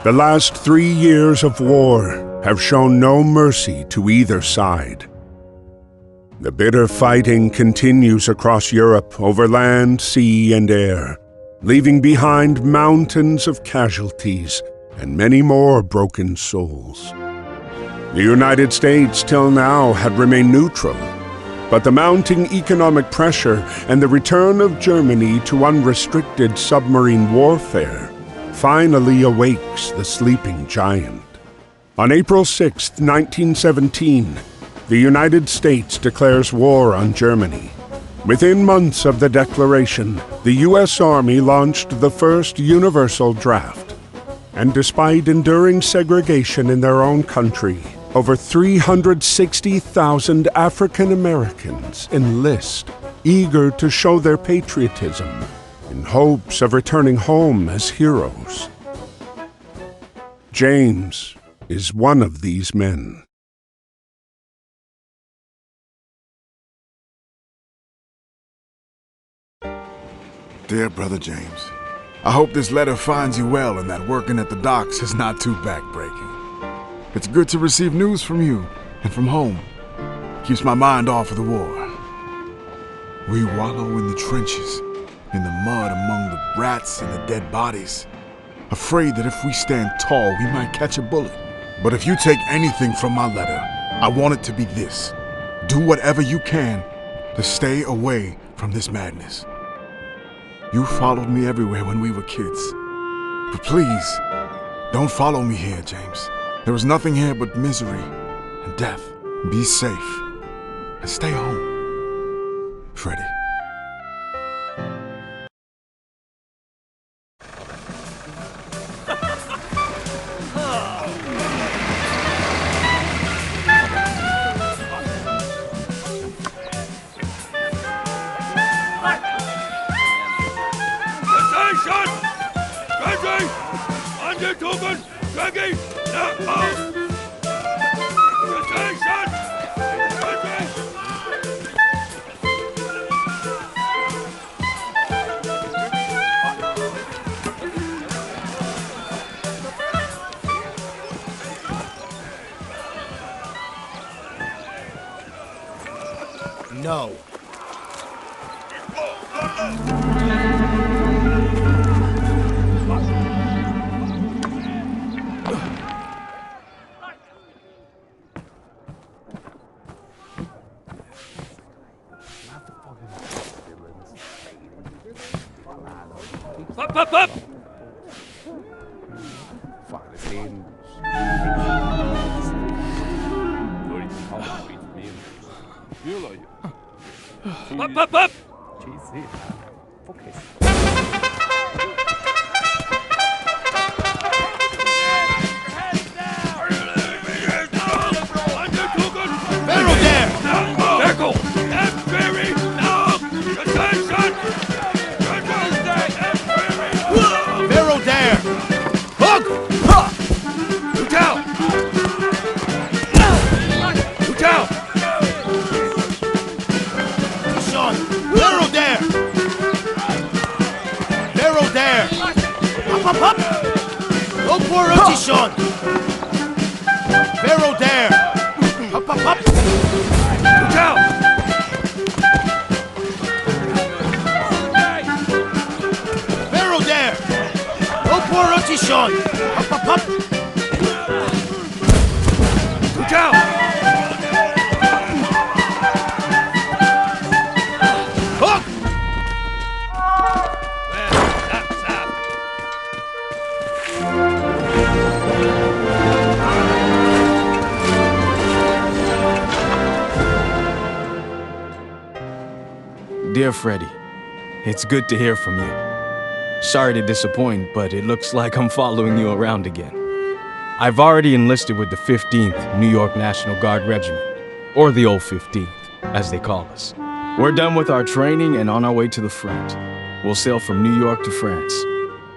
The last 3 years of war have shown no mercy to either side. The bitter fighting continues across Europe over land, sea, and air, leaving behind mountains of casualties and many more broken souls. The United States till now had remained neutral, but the mounting economic pressure and the return of Germany to unrestricted submarine warfare finally awakes the sleeping giant. On April 6, 1917, the United States declares war on Germany. Within months of the declaration, the U.S. Army launched the first universal draft. And despite enduring segregation in their own country, over 360,000 African Americans enlist, eager to show their patriotism, in hopes of returning home as heroes. James is one of these men. Dear Brother James, I hope this letter finds you well and that working at the docks is not too backbreaking. It's good to receive news from you and from home. Keeps my mind off of the war. We wallow in the trenches, in the mud among the rats and the dead bodies, afraid that if we stand tall, we might catch a bullet. But if you take anything from my letter, I want it to be this. Do whatever you can to stay away from this madness. You followed me everywhere when we were kids. But please, don't follow me here, James. There is nothing here but misery and death. Be safe and stay home. Freddie. No. Up, up, up! Up, up, up! Barrel there! Tackle! Very now! Attention! Barrel there! Hook! Look out! Look out! Sean! Barrel there! Barrel there! Up, up, up! No poor Uchi, Sean! Barrel there! Up, up, up! Look out! Barrel there! No poor Uchi, Sean! Up, up, up! Look out! Hook! Tap, tap. Dear Freddie, it's good to hear from you. Sorry to disappoint, but it looks like I'm following you around again. I've already enlisted with the 15th New York National Guard Regiment, or the old 15th, as they call us. We're done with our training and on our way to the front. We'll sail from New York to France.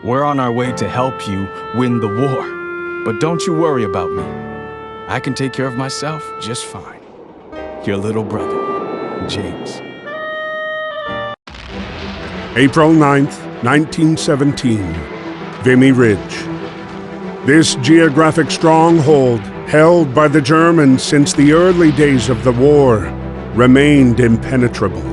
We're on our way to help you win the war. But don't you worry about me. I can take care of myself just fine. Your little brother, James. April 9th, 1917, Vimy Ridge. This geographic stronghold, held by the Germans since the early days of the war, remained impenetrable.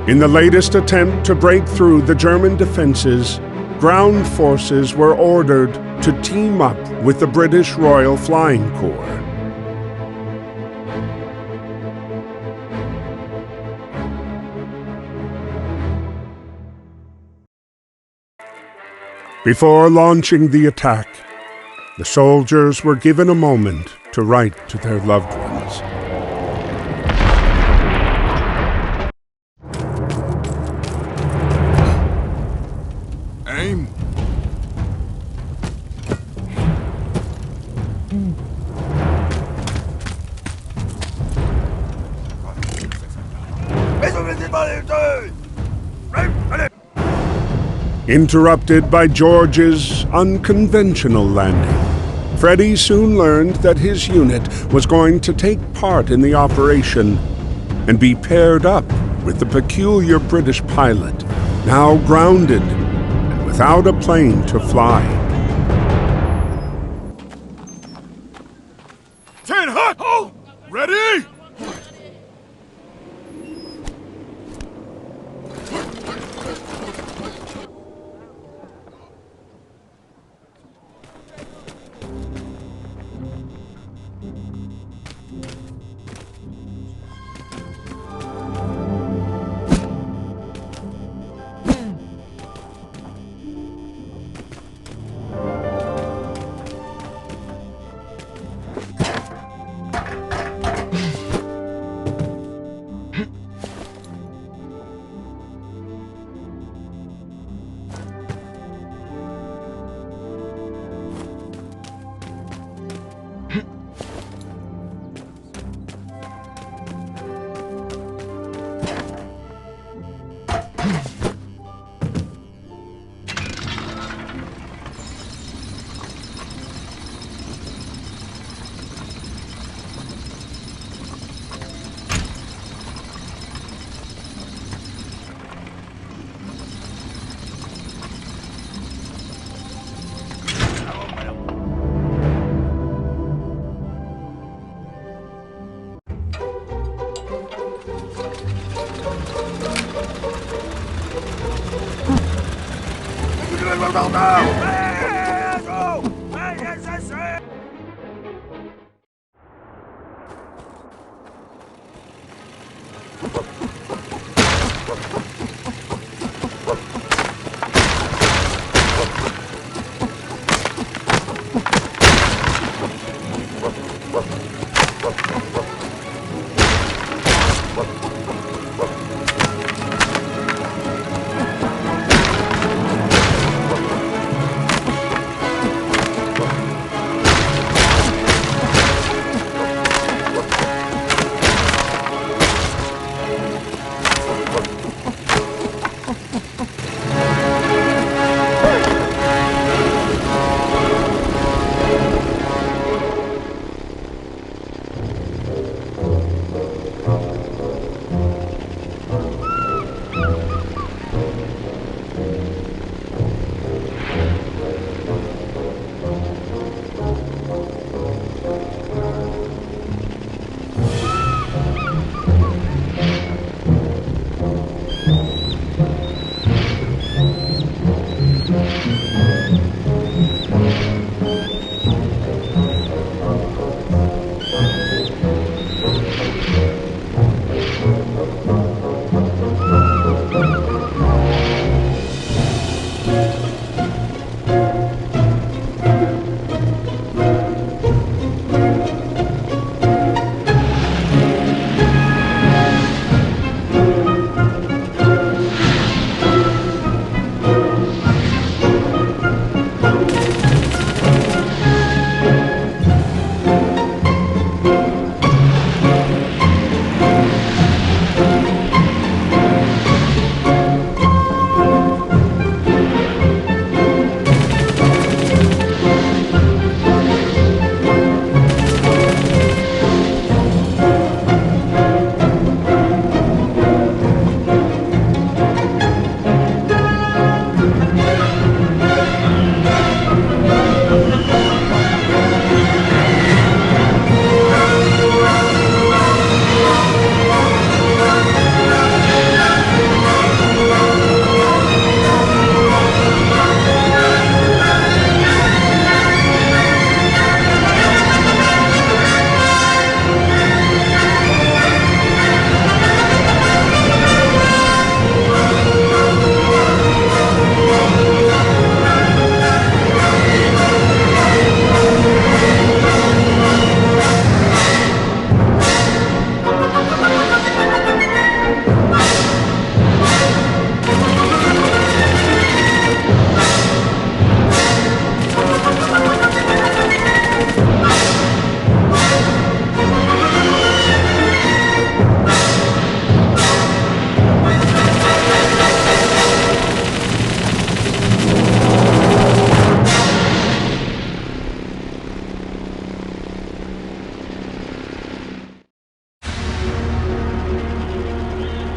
In the latest attempt to break through the German defenses, ground forces were ordered to team up with the British Royal Flying Corps. Before launching the attack, the soldiers were given a moment to write to their loved ones. Aim. Interrupted by George's unconventional landing, Freddy soon learned that his unit was going to take part in the operation and be paired up with the peculiar British pilot, now grounded and without a plane to fly. 10 hut! Oh! Ready?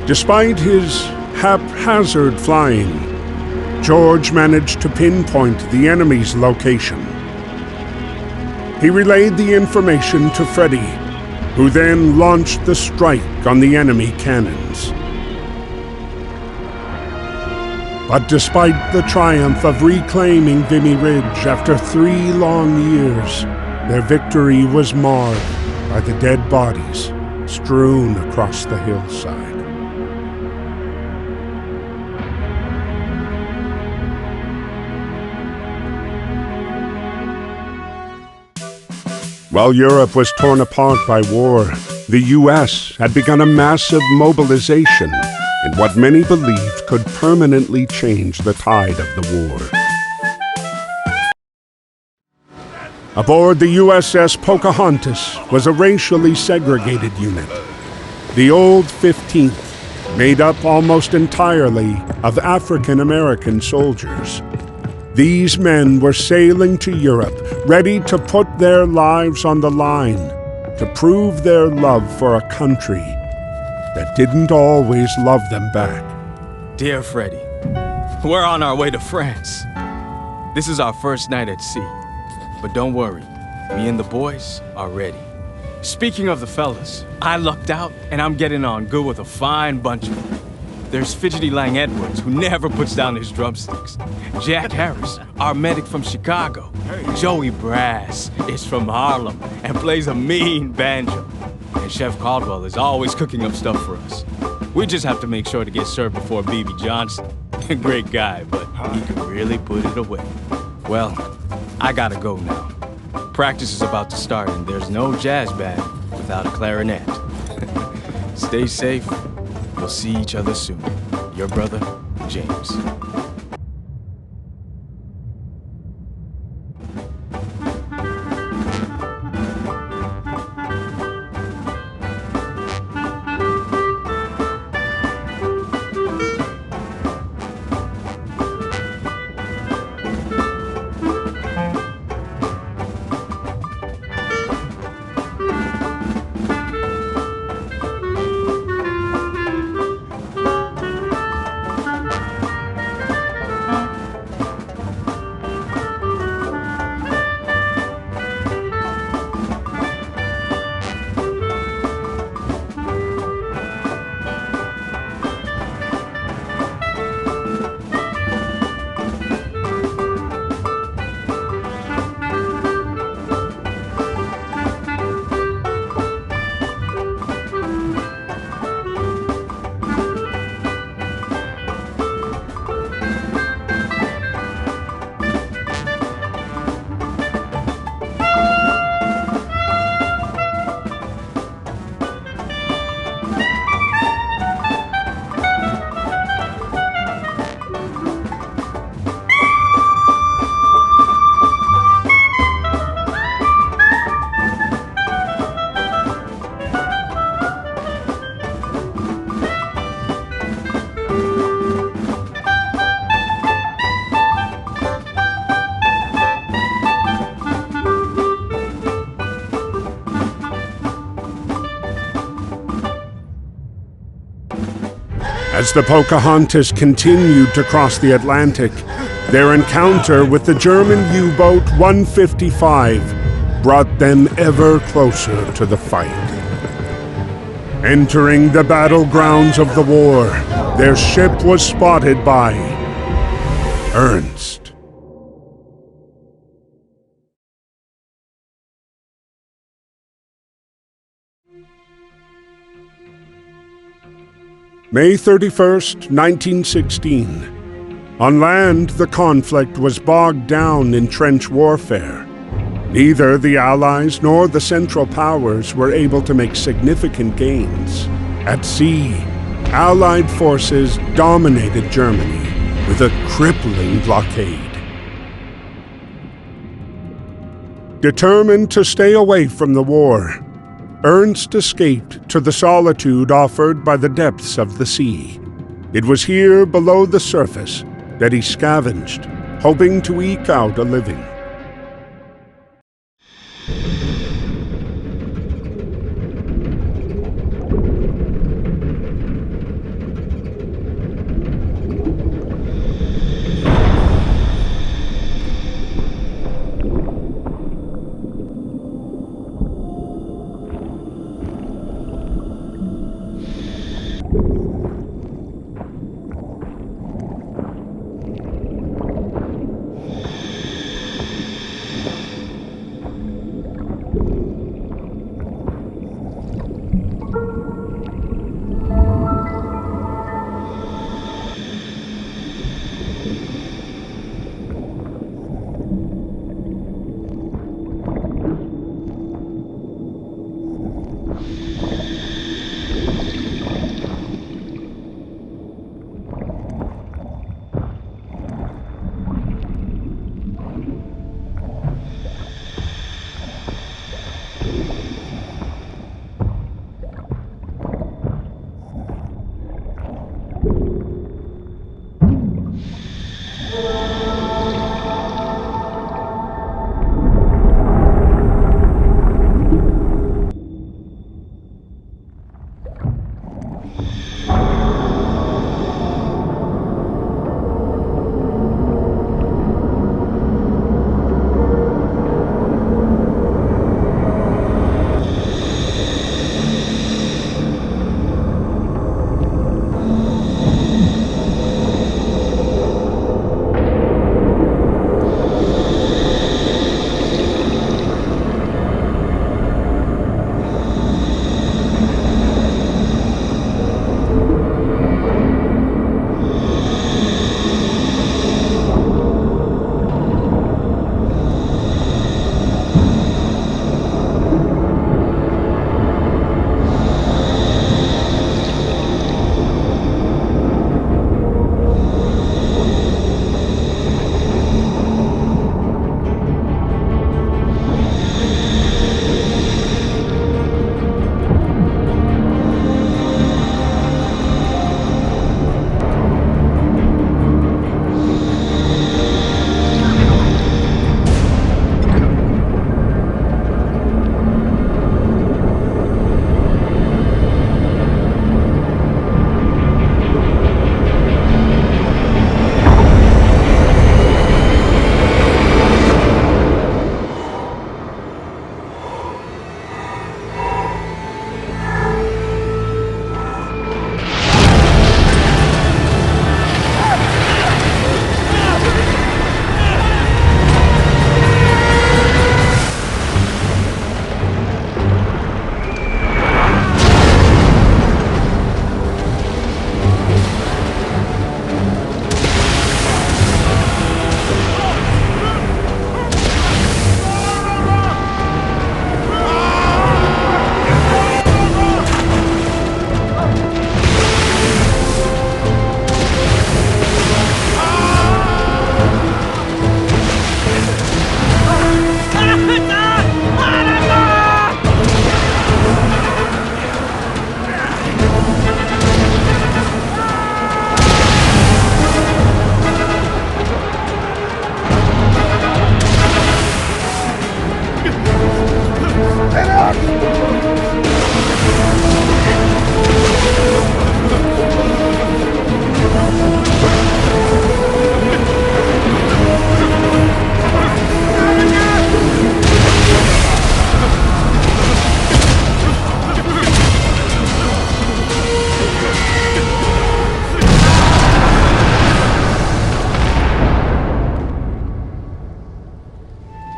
Despite his haphazard flying, George managed to pinpoint the enemy's location. He relayed the information to Freddy, who then launched the strike on the enemy cannons. But despite the triumph of reclaiming Vimy Ridge after 3 long years, their victory was marred by the dead bodies strewn across the hillside. While Europe was torn apart by war, the US had begun a massive mobilization in what many believed could permanently change the tide of the war. Aboard the USS Pocahontas was a racially segregated unit. The old 15th, made up almost entirely of African American soldiers. These men were sailing to Europe, ready to put their lives on the line, to prove their love for a country that didn't always love them back. Dear Freddy, we're on our way to France. This is our first night at sea. But don't worry, me and the boys are ready. Speaking of the fellas, I lucked out and I'm getting on good with a fine bunch of them. There's Fidgety Lang Edwards, who never puts down his drumsticks. Jack Harris, our medic from Chicago. Joey Brass is from Harlem and plays a mean banjo. And Chef Caldwell is always cooking up stuff for us. We just have to make sure to get served before B.B. Johnson. Great guy, but he can really put it away. Well, I gotta go now. Practice is about to start and there's no jazz band without a clarinet. Stay safe. We'll see each other soon. Your brother, James. As the Pocahontas continued to cross the Atlantic, their encounter with the German U-boat 155 brought them ever closer to the fight. Entering the battlegrounds of the war, their ship was spotted by Ernst. May 31st, 1916. On land, the conflict was bogged down in trench warfare. Neither the Allies nor the Central Powers were able to make significant gains. At sea, Allied forces dominated Germany with a crippling blockade. Determined to stay away from the war, Ernst escaped to the solitude offered by the depths of the sea. It was here below the surface that he scavenged, hoping to eke out a living.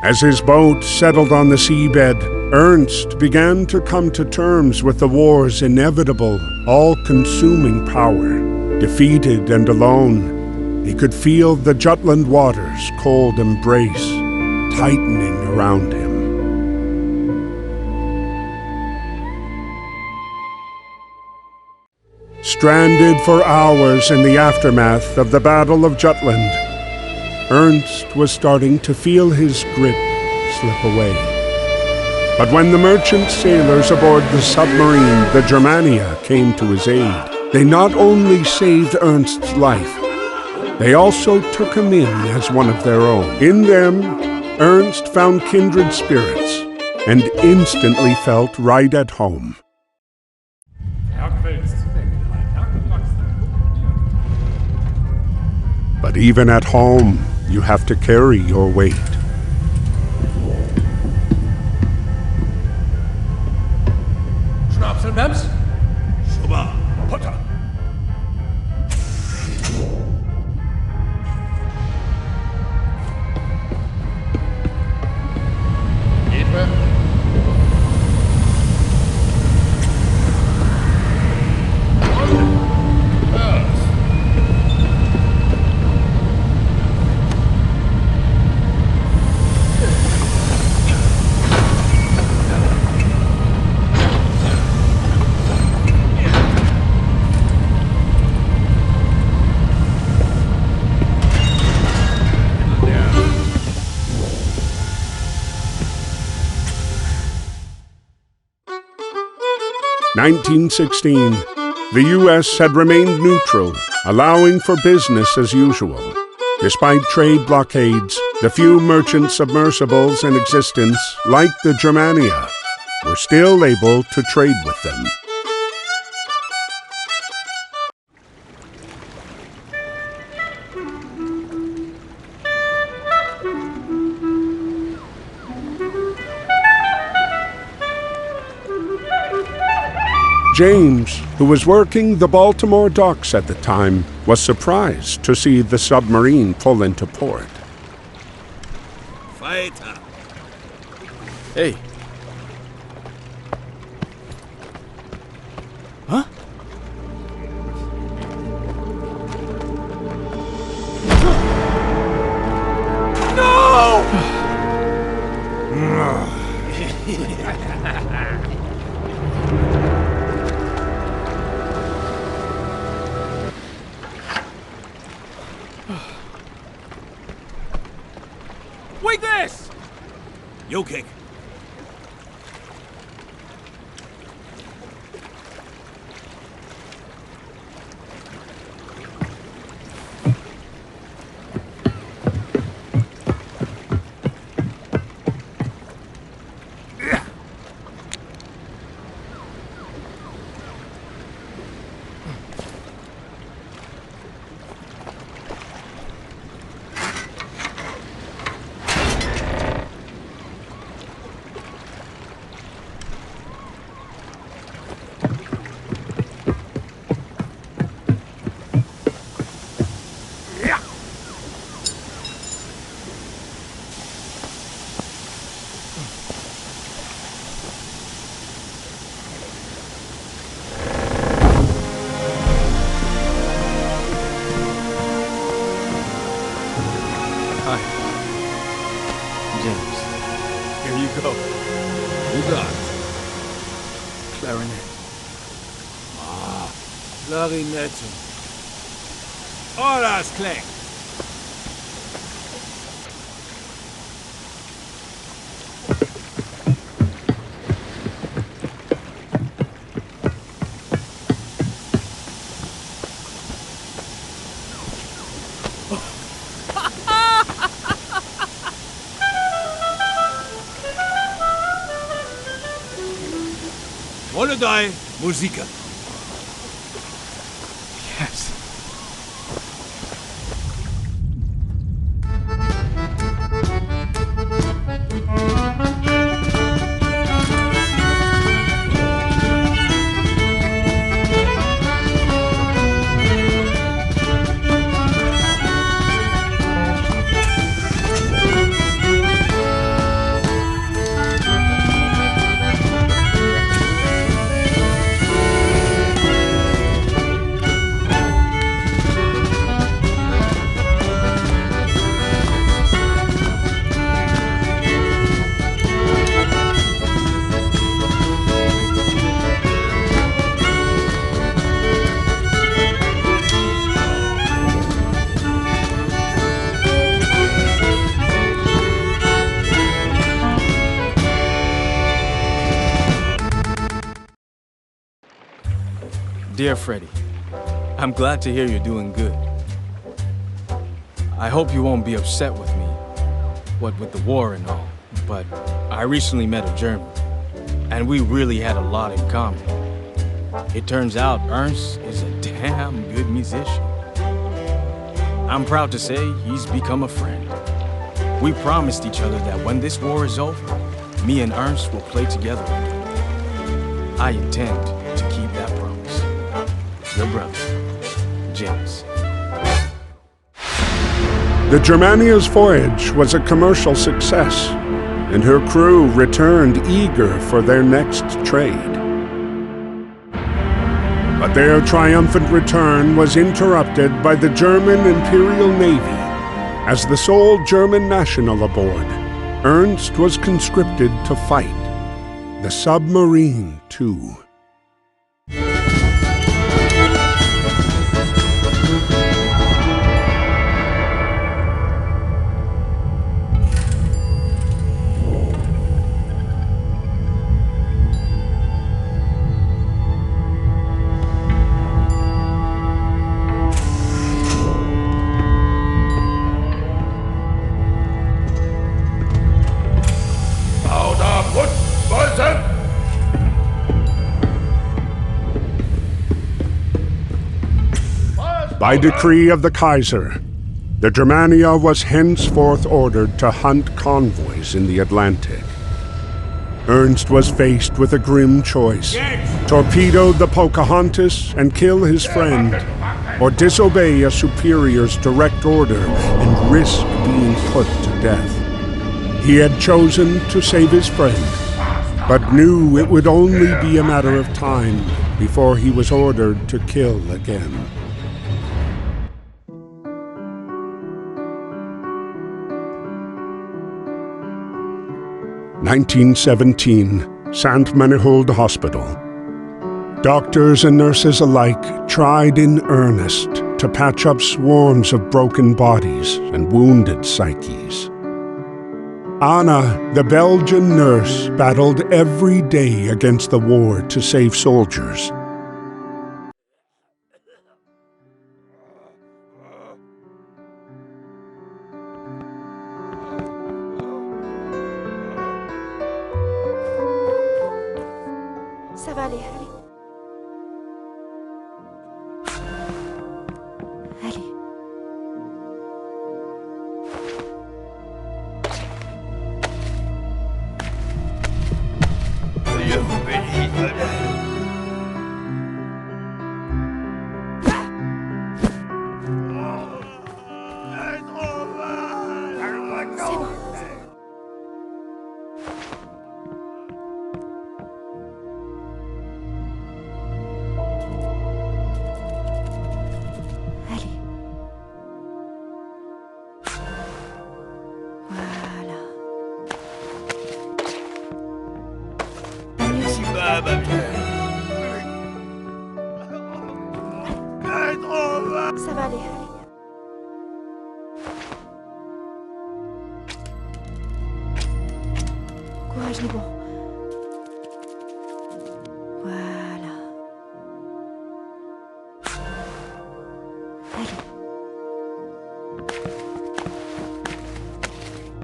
As his boat settled on the seabed, Ernst began to come to terms with the war's inevitable, all-consuming power. Defeated and alone, he could feel the Jutland waters' cold embrace tightening around him. Stranded for hours in the aftermath of the Battle of Jutland, Ernst was starting to feel his grip slip away. But when the merchant sailors aboard the submarine, the Germania, came to his aid, they not only saved Ernst's life, they also took him in as one of their own. In them, Ernst found kindred spirits and instantly felt right at home. But even at home, you have to carry your weight. Schnaps and Mems? Schuba, Potter. In 1916, the U.S. had remained neutral, allowing for business as usual. Despite trade blockades, the few merchant submersibles in existence, like the Germania, were still able to trade with them. James, who was working the Baltimore docks at the time, was surprised to see the submarine pull into port. Fighter. Hey. Huh? Wait this! You kick. Klarinette. Oh, das klingt. Holiday Musiker. Yes. Dear Freddy, I'm glad to hear you're doing good. I hope you won't be upset with me, what with the war and all, but I recently met a German, and we really had a lot in common. It turns out Ernst is a damn good musician. I'm proud to say he's become a friend. We promised each other that when this war is over, me and Ernst will play together again. I intend to keep that promise. Your brother, James. The Germania's voyage was a commercial success, and her crew returned eager for their next trade. But their triumphant return was interrupted by the German Imperial Navy. As the sole German national aboard, Ernst was conscripted to fight. The submarine, too. By decree of the Kaiser, the Germania was henceforth ordered to hunt convoys in the Atlantic. Ernst was faced with a grim choice: torpedo the Pocahontas and kill his friend, or disobey a superior's direct order and risk being put to death. He had chosen to save his friend, but knew it would only be a matter of time before he was ordered to kill again. 1917, Saint-Manihold Hospital. Doctors and nurses alike tried in earnest to patch up swarms of broken bodies and wounded psyches. Anna, the Belgian nurse, battled every day against the war to save soldiers. Ça va aller, allez. Allez. Dieu vous bénisse. C'est bon. Allez. Voilà. Pas mieux. Si bas, ma bien. Ça va aller, allez. Courage, les bons. Voilà. Allez.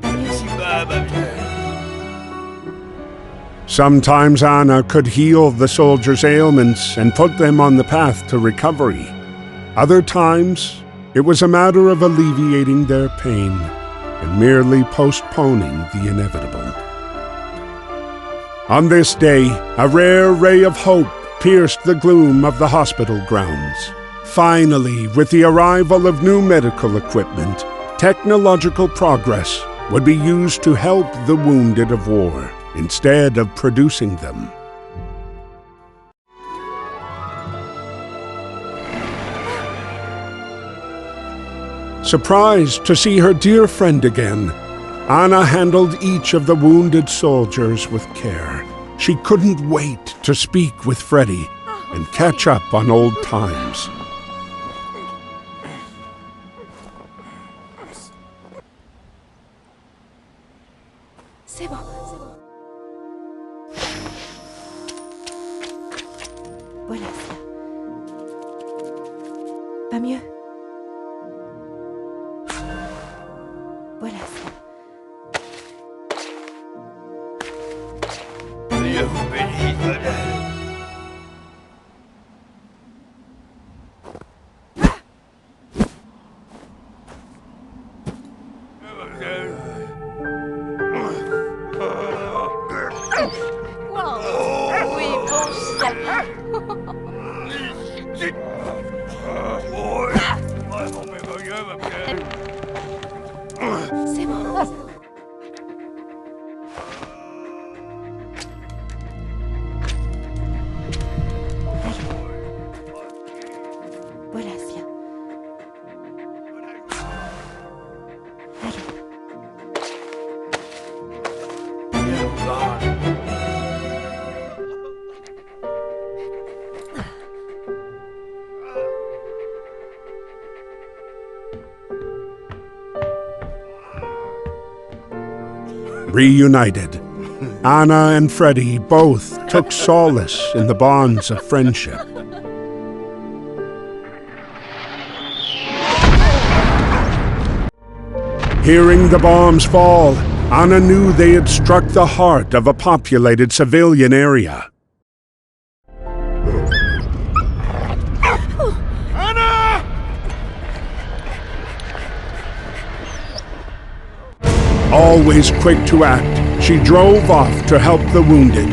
Pas mieux. Si bas, ma bien. Sometimes Anna could heal the soldiers' ailments and put them on the path to recovery. Other times, it was a matter of alleviating their pain and merely postponing the inevitable. On this day, a rare ray of hope pierced the gloom of the hospital grounds. Finally, with the arrival of new medical equipment, technological progress would be used to help the wounded of war instead of producing them. Surprised to see her dear friend again, Anna handled each of the wounded soldiers with care. She couldn't wait to speak with Freddy and catch up on old times. C'est bon, c'est bon. Voilà, ça. Pas mieux. Voilà. Dieu vous bénisse, madame. Oui, bon chien. C'est bon. Voilà, bien. Reunited, Anna and Freddie both took solace in the bonds of friendship. Hearing the bombs fall, Anna knew they had struck the heart of a populated civilian area. Always quick to act, she drove off to help the wounded.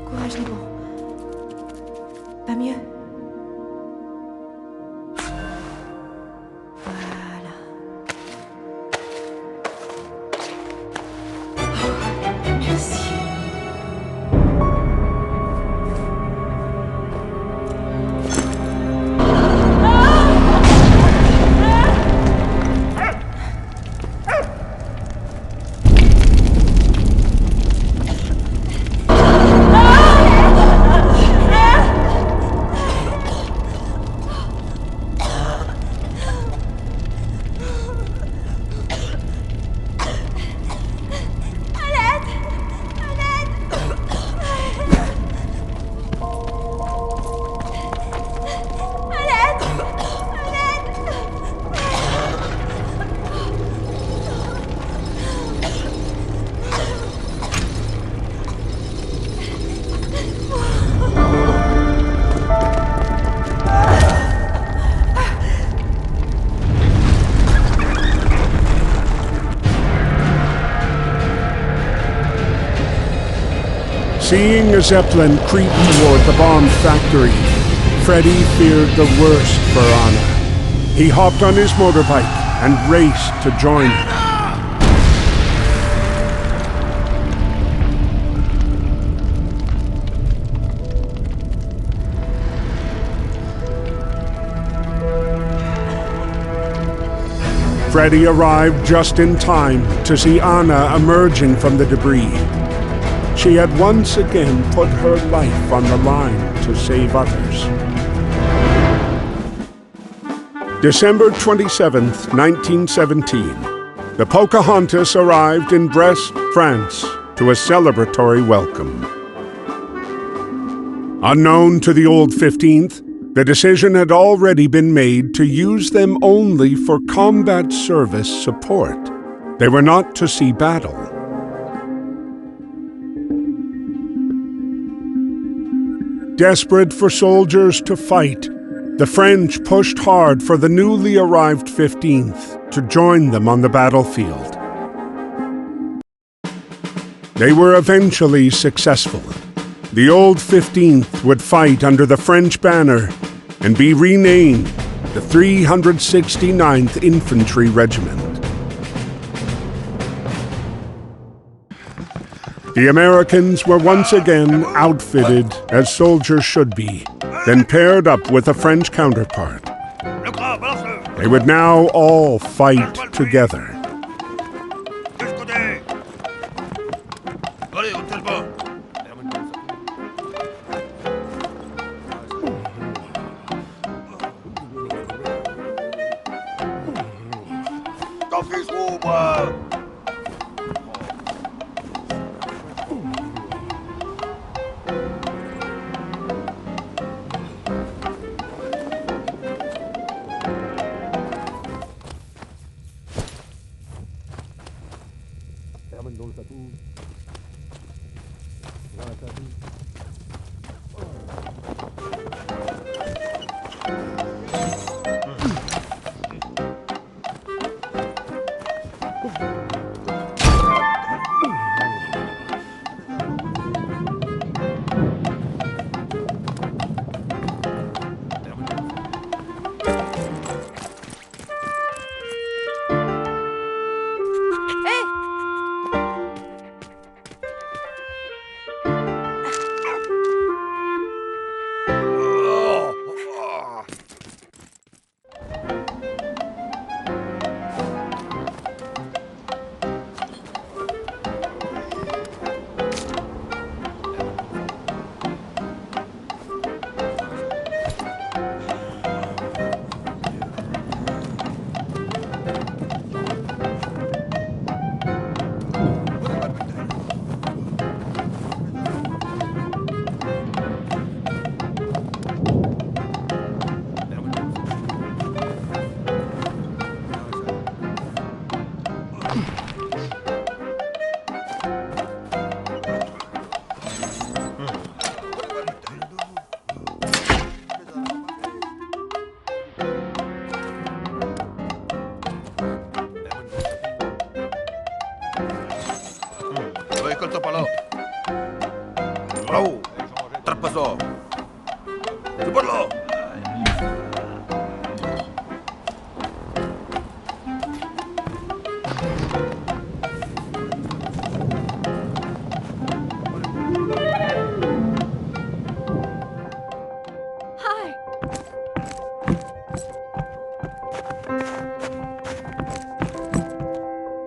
Courage, Nebo. Pas mieux. Voilà. Oh, merci. Seeing a Zeppelin creep toward the bombed factory, Freddie feared the worst for Anna. He hopped on his motorbike and raced to join it. Freddie arrived just in time to see Anna emerging from the debris. She had once again put her life on the line to save others. December 27th, 1917. The Pocahontas arrived in Brest, France, to a celebratory welcome. Unknown to the Old 15th, the decision had already been made to use them only for combat service support. They were not to see battle. Desperate for soldiers to fight, the French pushed hard for the newly arrived 15th to join them on the battlefield. They were eventually successful. The old 15th would fight under the French banner and be renamed the 369th Infantry Regiment. The Americans were once again outfitted as soldiers should be, then paired up with a French counterpart. They would now all fight together.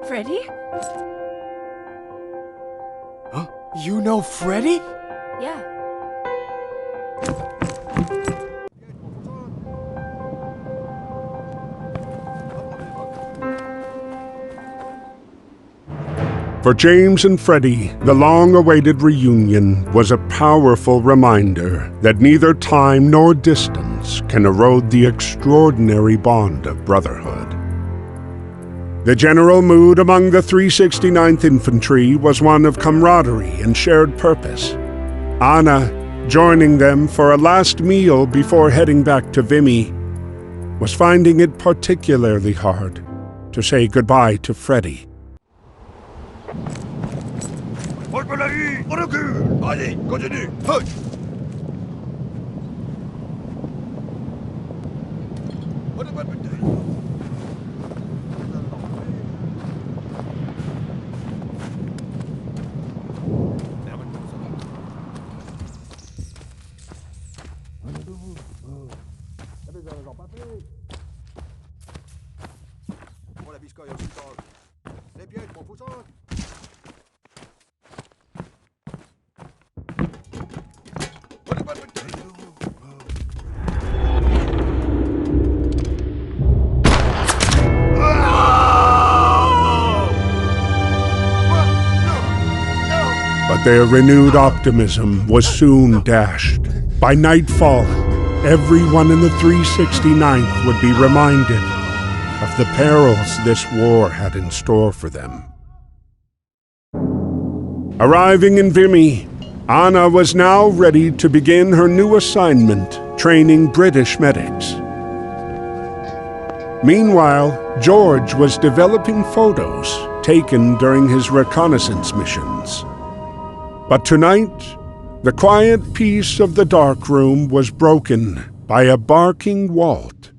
Freddy? Huh? You know Freddy? Yeah. For James and Freddie, the long-awaited reunion was a powerful reminder that neither time nor distance can erode the extraordinary bond of brotherhood. The general mood among the 369th Infantry was one of camaraderie and shared purpose. Anna, joining them for a last meal before heading back to Vimy, was finding it particularly hard to say goodbye to Freddie. Allez, continue. Feu. But their renewed optimism was soon dashed. By nightfall, everyone in the 369th would be reminded of the perils this war had in store for them. Arriving in Vimy, Anna was now ready to begin her new assignment, training British medics. Meanwhile, George was developing photos taken during his reconnaissance missions. But tonight, the quiet peace of the dark room was broken by a barking Walt.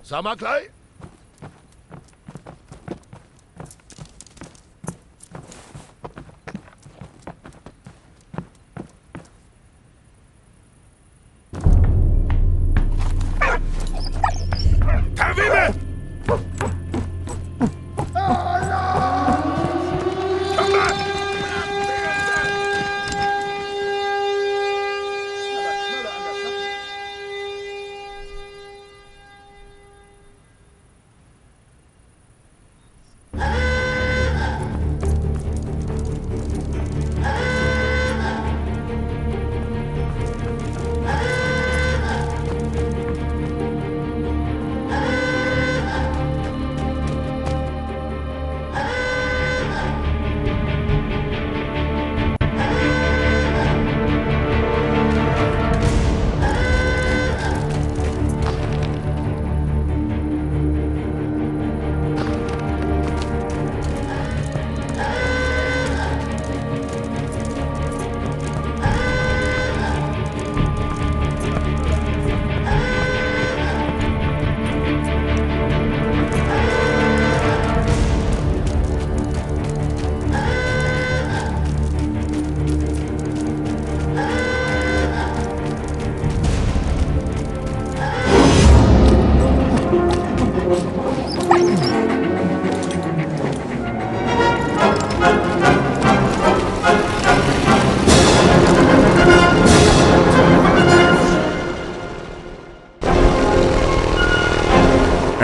Summerclay?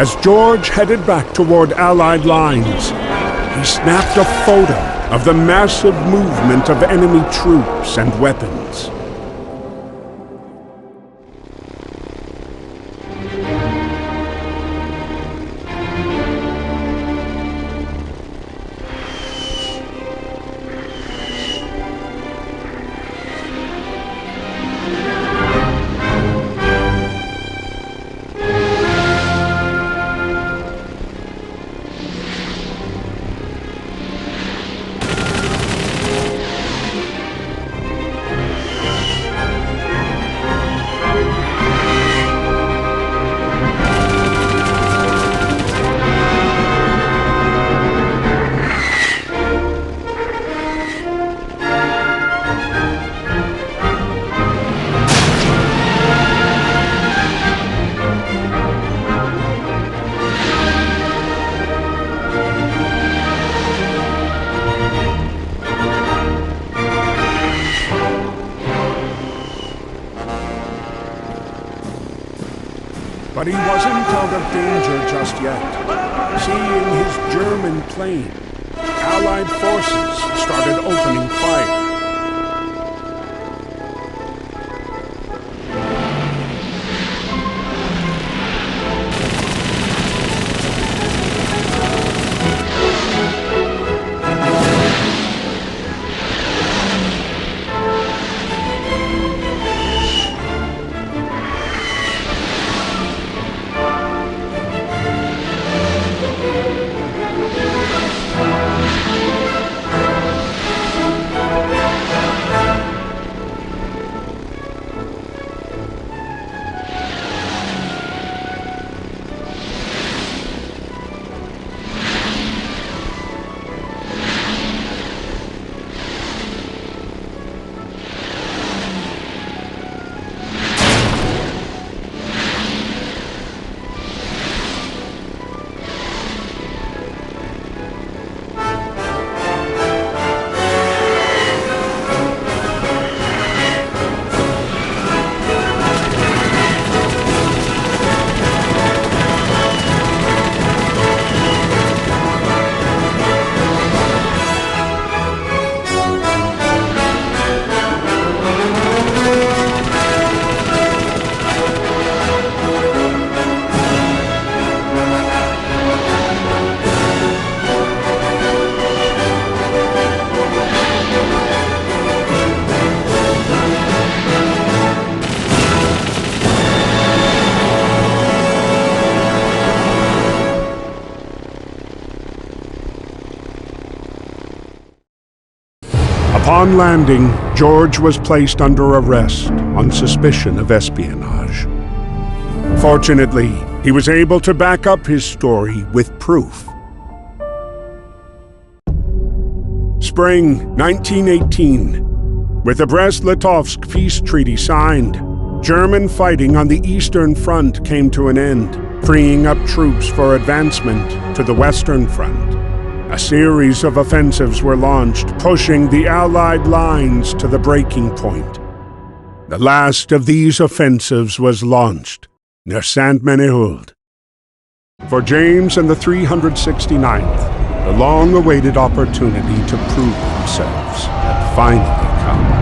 As George headed back toward Allied lines, he snapped a photo of the massive movement of enemy troops and weapons. But he wasn't out of danger just yet. Seeing his German plane, Allied forces started opening fire. Upon landing, George was placed under arrest on suspicion of espionage. Fortunately, he was able to back up his story with proof. Spring 1918. With the Brest-Litovsk peace treaty signed, German fighting on the Eastern Front came to an end, freeing up troops for advancement to the Western Front. A series of offensives were launched, pushing the Allied lines to the breaking point. The last of these offensives was launched near Saint-Menehould. For James and the 369th, the long-awaited opportunity to prove themselves had finally come.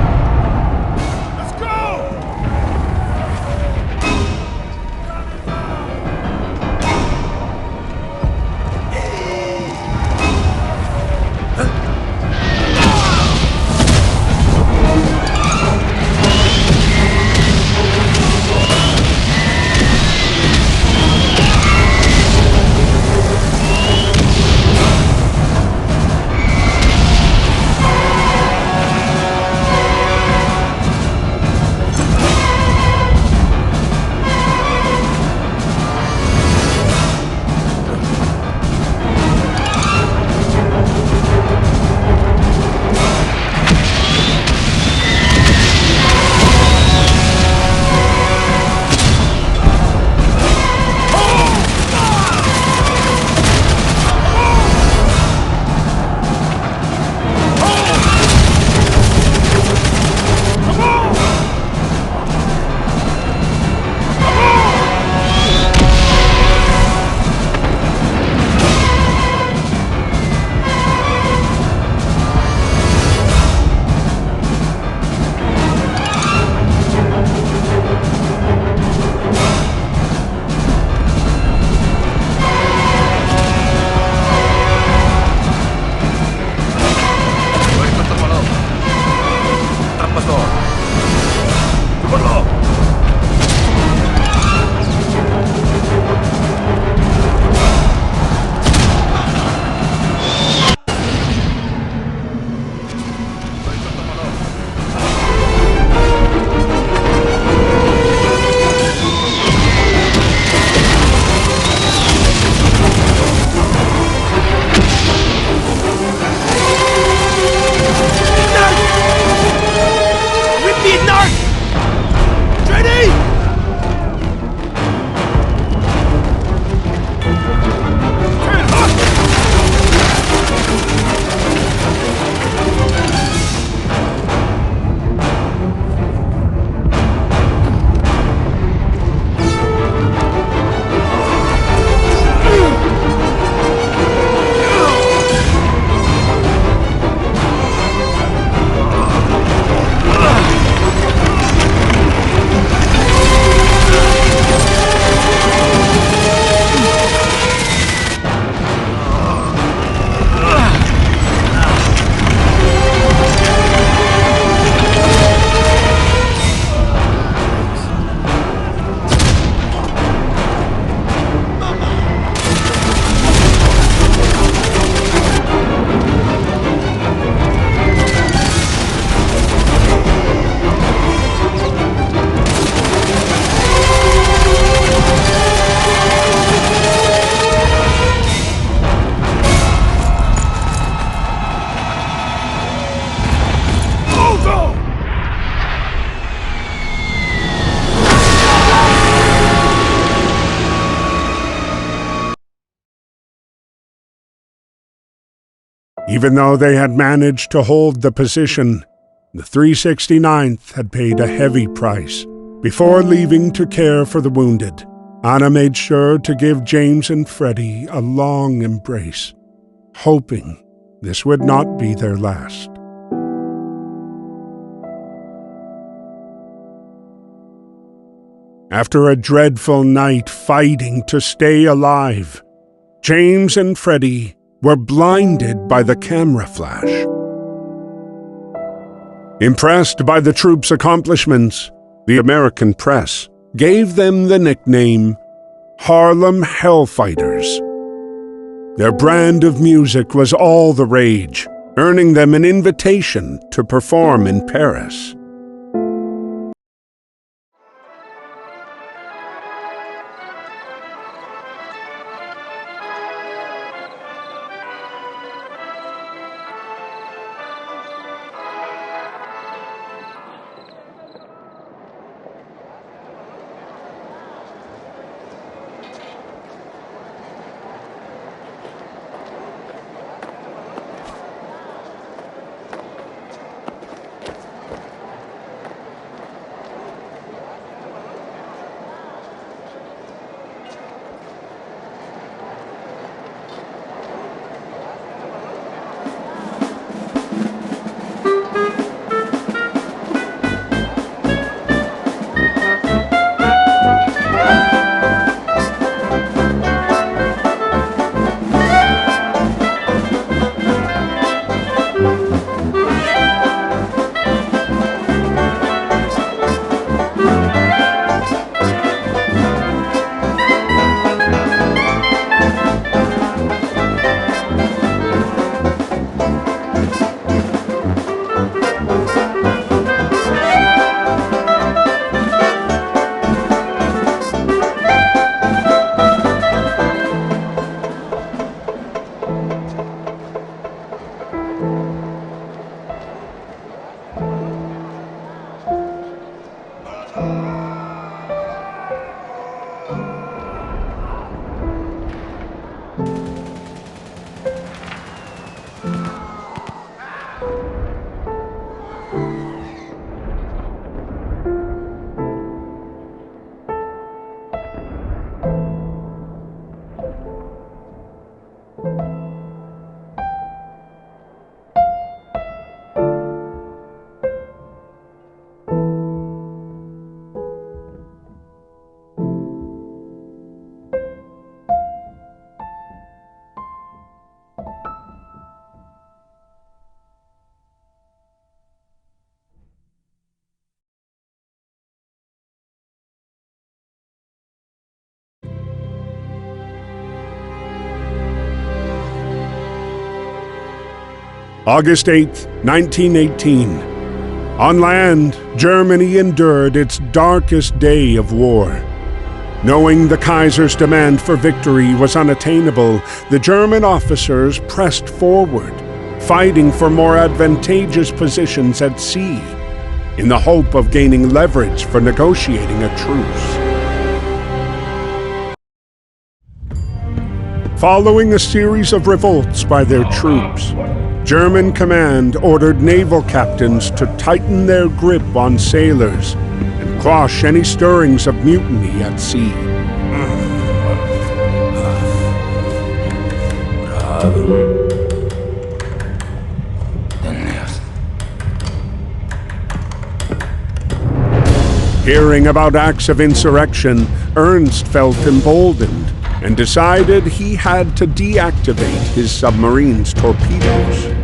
Even though they had managed to hold the position, the 369th had paid a heavy price. Before leaving to care for the wounded, Anna made sure to give James and Freddie a long embrace, hoping this would not be their last. After a dreadful night fighting to stay alive, James and Freddie were blinded by the camera flash. Impressed by the troops' accomplishments, the American press gave them the nickname Harlem Hellfighters. Their brand of music was all the rage, earning them an invitation to perform in Paris. August 8th, 1918. On land, Germany endured its darkest day of war. Knowing the Kaiser's demand for victory was unattainable, the German officers pressed forward, fighting for more advantageous positions at sea, in the hope of gaining leverage for negotiating a truce. Following a series of revolts by their troops, German command ordered naval captains to tighten their grip on sailors and quash any stirrings of mutiny at sea. Hearing about acts of insurrection, Ernst felt emboldened and decided he had to deactivate his submarine's torpedoes.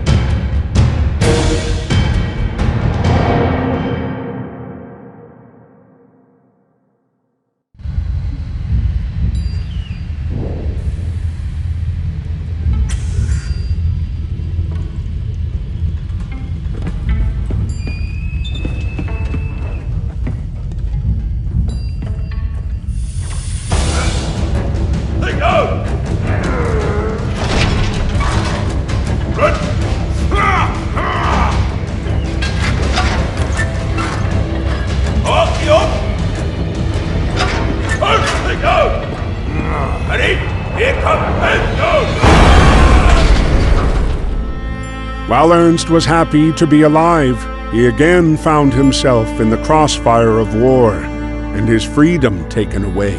While Ernst was happy to be alive, he again found himself in the crossfire of war and his freedom taken away.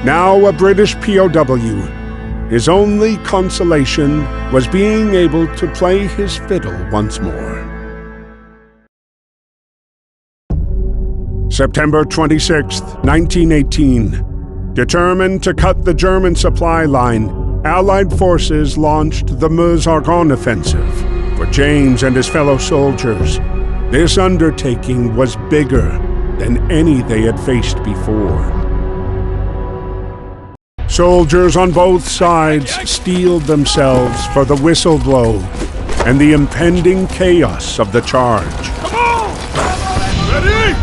Now a British POW, his only consolation was being able to play his fiddle once more. September 26th, 1918. Determined to cut the German supply line, Allied forces launched the Mёz-Argонное offensive. For James and his fellow soldiers, this undertaking was bigger than any they had faced before. Soldiers on both sides steeled themselves for the whistle blow and the impending chaos of the charge. Come on! Ready?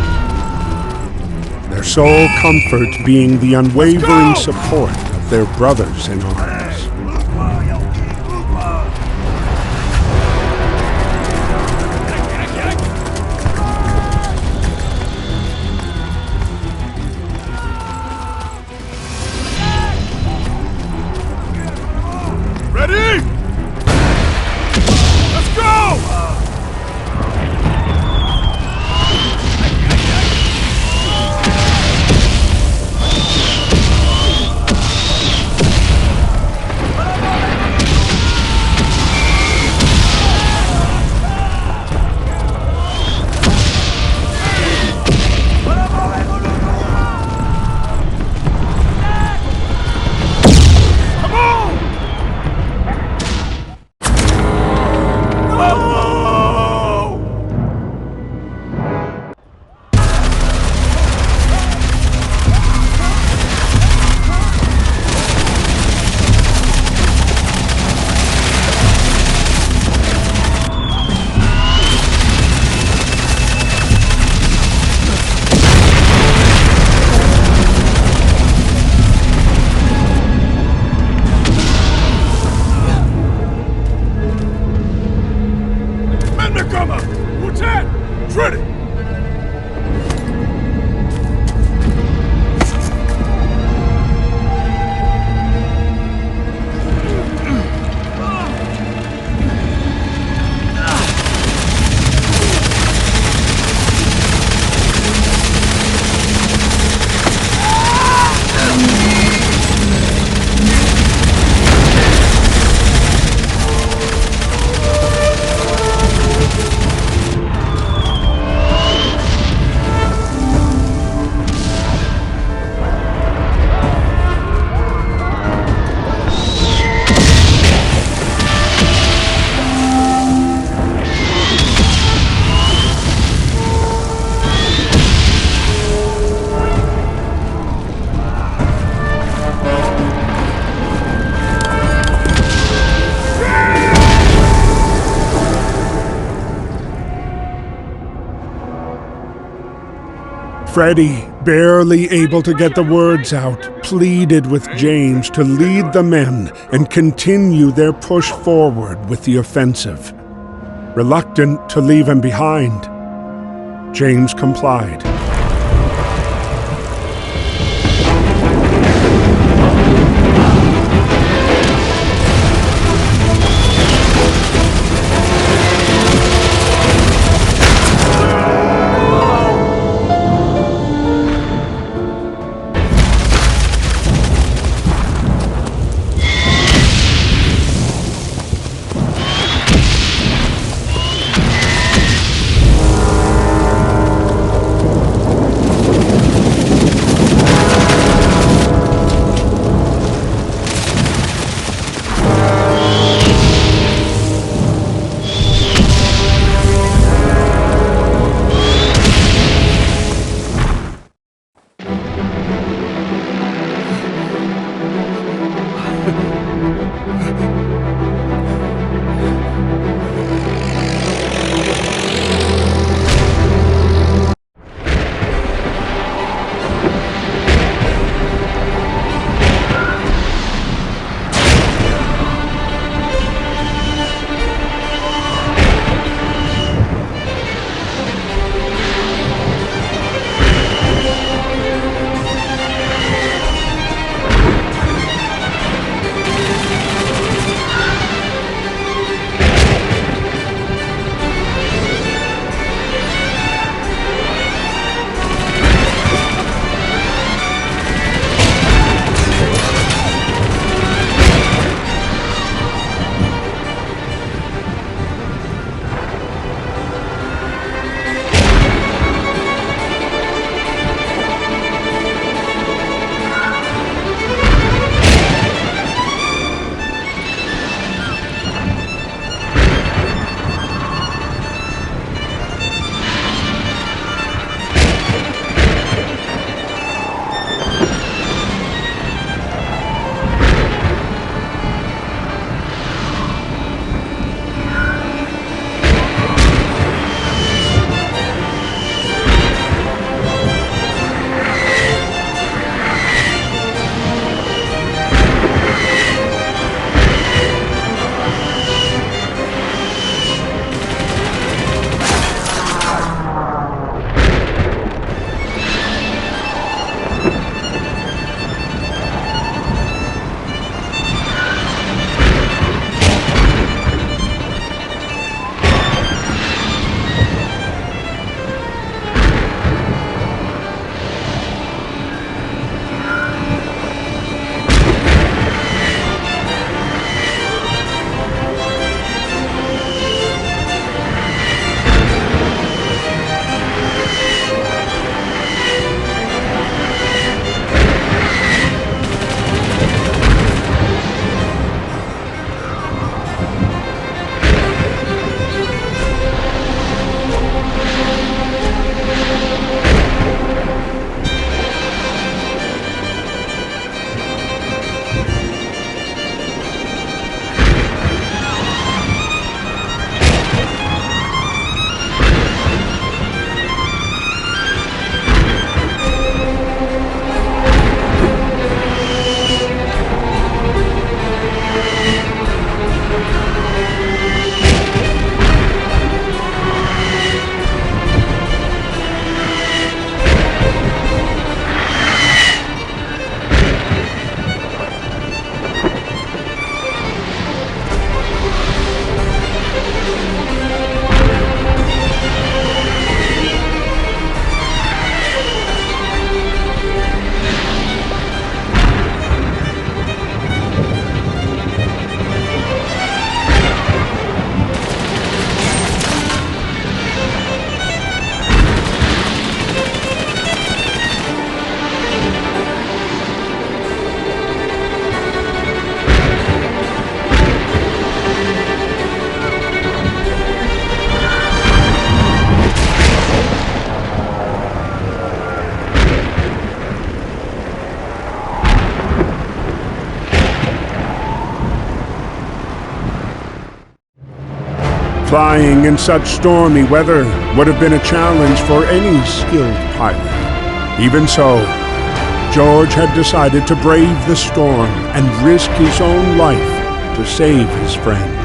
Their sole comfort being the unwavering support of their brothers in arms. Freddie, barely able to get the words out, pleaded with James to lead the men and continue their push forward with the offensive. Reluctant to leave him behind, James complied. Flying in such stormy weather would have been a challenge for any skilled pilot. Even so, George had decided to brave the storm and risk his own life to save his friends.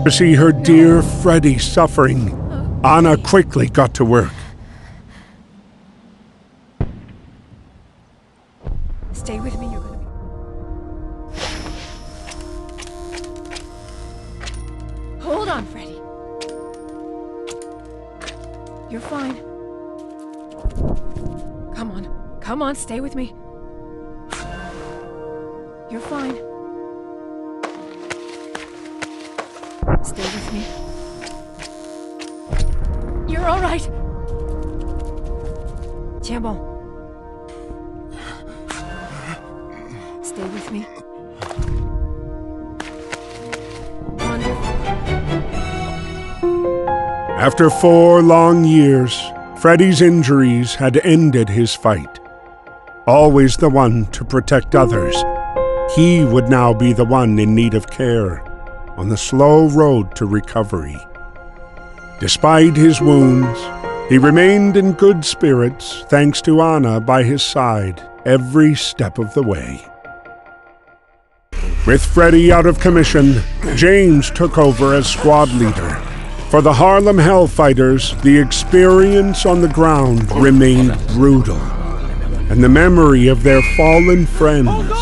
To see her dear Freddie suffering, Anna quickly got to work. Stay with me, you're gonna be... Hold on, Freddie. You're fine. Come on, stay with me. You're fine. Stay with me. You're all right. Tiens bon. Stay with me. Wonderful. After 4 long years, Freddie's injuries had ended his fight. Always the one to protect others, he would now be the one in need of care on the slow road to recovery. Despite his wounds, he remained in good spirits thanks to Anna by his side every step of the way. With Freddie out of commission, James took over as squad leader. For the Harlem Hellfighters, the experience on the ground remained brutal, and the memory of their fallen friends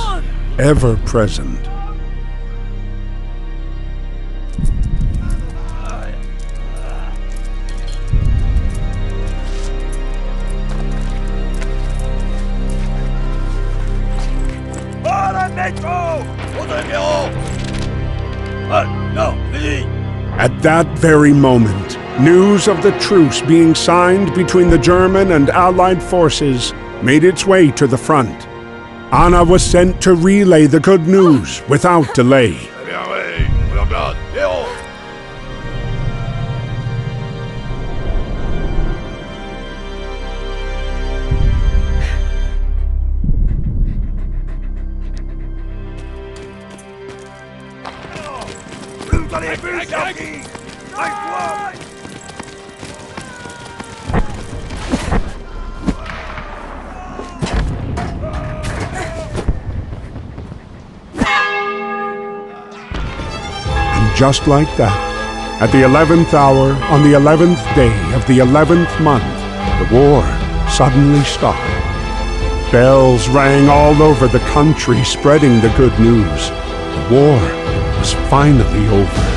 ever present. At that very moment, news of the truce being signed between the German and Allied forces made its way to the front. Anna was sent to relay the good news without delay. Just like that, at the 11th hour, on the 11th day of the 11th month, the war suddenly stopped. Bells rang all over the country, spreading the good news. The war was finally over.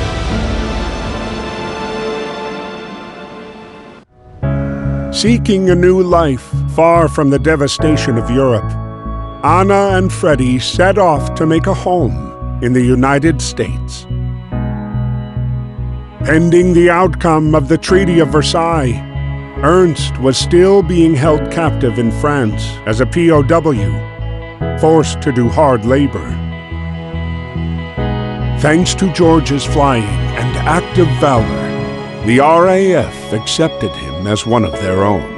Seeking a new life far from the devastation of Europe, Anna and Freddie set off to make a home in the United States. Pending the outcome of the Treaty of Versailles, Ernst was still being held captive in France as a POW, forced to do hard labor. Thanks to George's flying and active valor, the RAF accepted him as one of their own.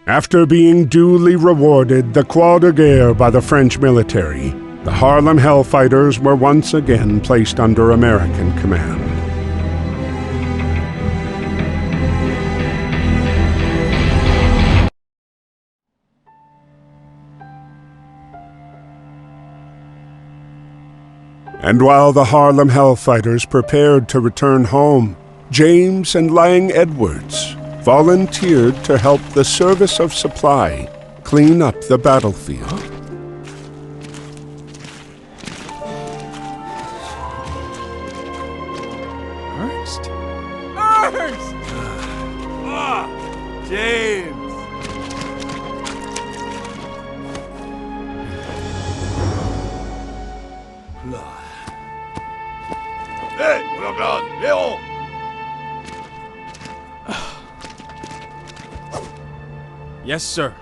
After being duly rewarded the Croix de Guerre by the French military, the Harlem Hellfighters were once again placed under American command. And while the Harlem Hellfighters prepared to return home, James and Lang Edwards volunteered to help the Service of Supply clean up the battlefield. James! Hey, regarde, Léon! Yes, sir.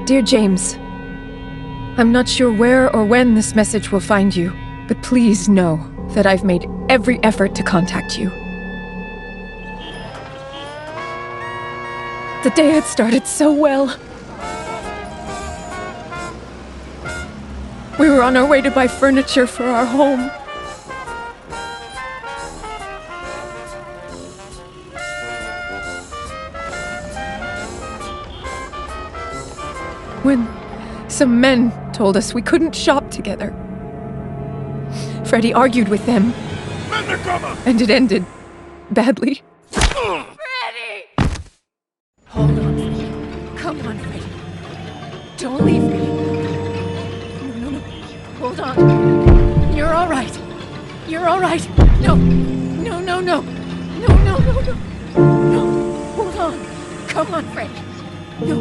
Dear James, I'm not sure where or when this message will find you, but please know that I've made every effort to contact you. The day had started so well. We were on our way to buy furniture for our home. When some men told us we couldn't shop together. Freddie argued with them, and it ended badly. Freddie! Hold on, Freddie. Come on, Freddie. Don't leave me. No. Hold on. You're all right. You're all right. No. No. Hold on. Come on, Freddie. No.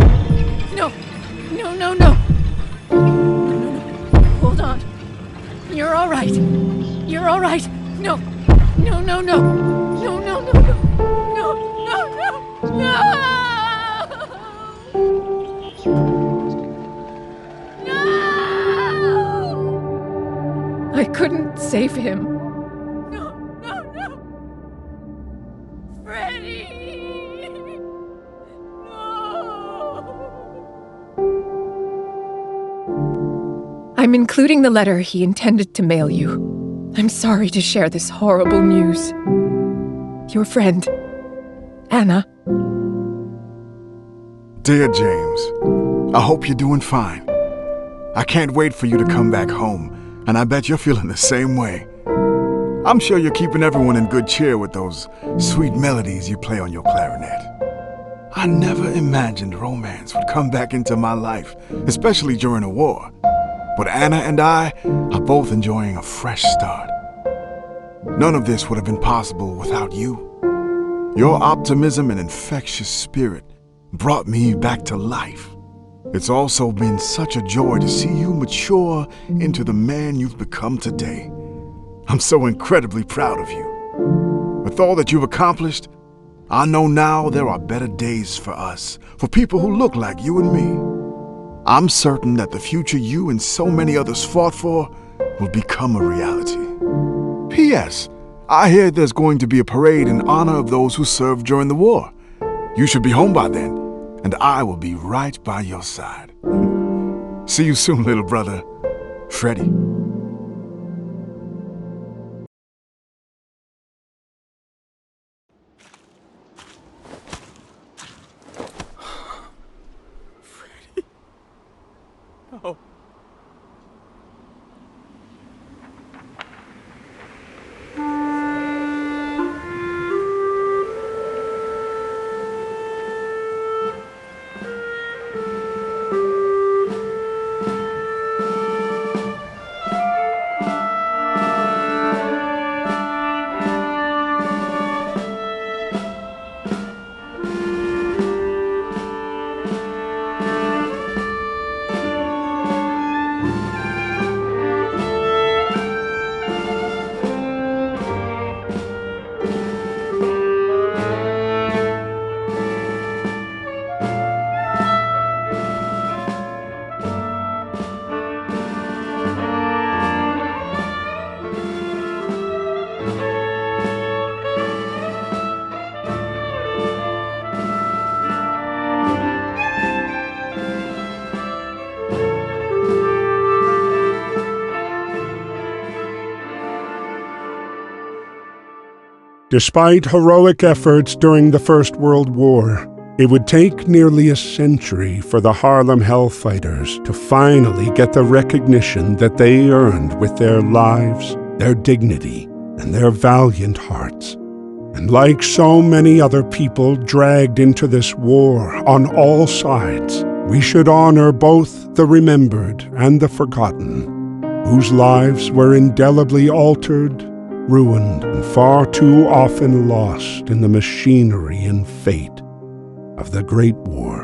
Hold on. You're all right. You're all right. No. I couldn't save him. No. Freddie! No! I'm including the letter he intended to mail you. I'm sorry to share this horrible news. Your friend, Anna. Dear James, I hope you're doing fine. I can't wait for you to come back home, and I bet you're feeling the same way. I'm sure you're keeping everyone in good cheer with those sweet melodies you play on your clarinet. I never imagined romance would come back into my life, especially during a war. But Anna and I are both enjoying a fresh start. None of this would have been possible without you. Your optimism and infectious spirit brought me back to life. It's also been such a joy to see you mature into the man you've become today. I'm so incredibly proud of you. With all that you've accomplished, I know now there are better days for us, for people who look like you and me. I'm certain that the future you and so many others fought for will become a reality. P.S. I hear there's going to be a parade in honor of those who served during the war. You should be home by then, and I will be right by your side. See you soon, little brother. Freddie. Oh. Despite heroic efforts during the First World War, it would take nearly a century for the Harlem Hellfighters to finally get the recognition that they earned with their lives, their dignity, and their valiant hearts. And like so many other people dragged into this war on all sides, we should honor both the remembered and the forgotten, whose lives were indelibly altered, ruined, and far too often lost in the machinery and fate of the Great War.